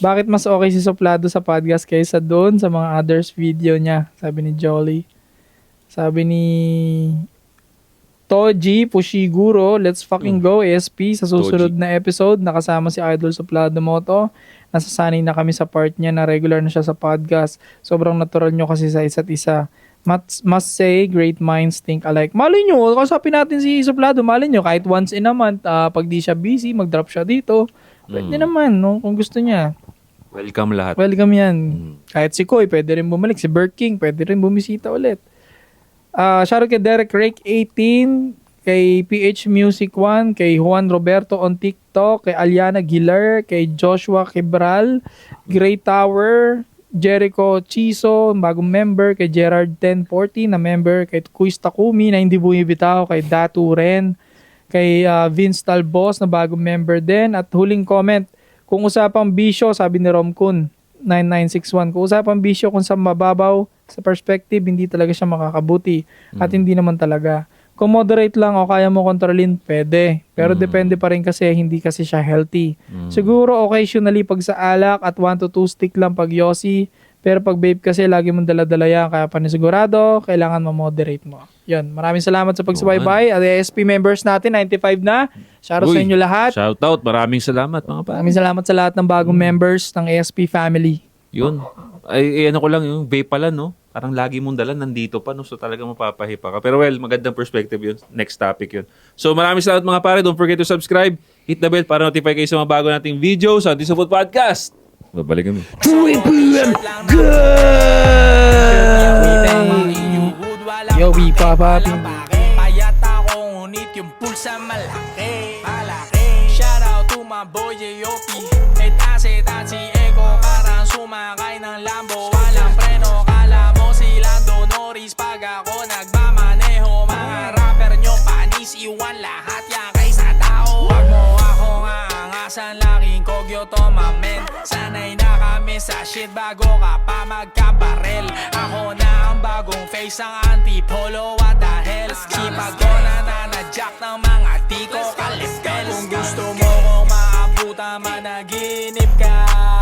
Bakit mas okay si Suplado sa podcast kaysa doon sa mga others video niya? Sabi ni Jolly. Sabi ni Toji Pushiguro, let's fucking go ASP. Sa susunod na episode, nakasama si Idol Suplado Moto. Nasasanay na kami sa part niya na regular na siya sa podcast. Sobrang natural nyo kasi sa isa't isa. Must say, great minds think alike. Malay nyo, kasapin natin si Suplado. Malay nyo, kahit once in a month, pag di siya busy, mag-drop siya dito. Pwede naman, no? Kung gusto niya. Welcome lahat. Welcome yan. Kahit si Koy, pwede rin bumalik. Si Bert King, pwede rin bumisita ulit. Shoutout kay Derek Rake 18, kay PH Music 1, kay Juan Roberto on TikTok, kay Aliana Gilar, kay Joshua Quebral, Grey Tower, Jericho Chiso, bagong member, kay Gerard 1040 na member, kay Kuis Takumi na hindi bumibitaw, kay Datu Ren, kay Vince Talbos na bagong member din. At huling comment, kung usapang bisyo, sabi ni Romkun 9961, kung usapang bisyo kung sa mababaw, sa perspective, hindi talaga siya makakabuti. At hindi naman talaga. Kung moderate lang o kaya mo kontrolin, pwede. Pero depende pa rin kasi, hindi kasi siya healthy. Siguro occasionally pag sa alak at 1 to 2 stick lang pag yosi. Pero pag vape kasi, lagi mong dala-dala yan. Kaya panisigurado, kailangan ma-moderate mo. Yun. Maraming salamat sa pagsubaybay. At ASP members natin, 95 na. Shoutout sa inyo lahat. Shoutout. Maraming salamat mga pare. Maraming salamat sa lahat ng bagong members ng ASP family. Yun. Ay, ano ko lang, yung vape pala, no? Parang lagi mong dala, nandito pa, no? So talaga mapapahipa ka. Pero well, magandang perspective yun. Next topic yun. So maraming salamat mga pare. Don't forget to subscribe. Hit the bell para notify kayo sa mga bago nating videos sa Disapod Podcast. Babalik kami. Yo, we pop. Payat ako, ngunit yung pulsa malaki. Shoutout to my boy J.O.P. Et Asset at si Eko, parang sumakay ng Lambo. Walang preno, kala mo si Lando Norris pag ako nagmamahal. Iwasan laging kogyo to mamen. Sanay na kami sa shit bago ka pa magkabarel. Ako na ang bagong face, ang antipolo, what the hell. Sipag ko na nanadyak ng mga di ko kalipel. Kung gusto mo kong maabutan, managinip ka.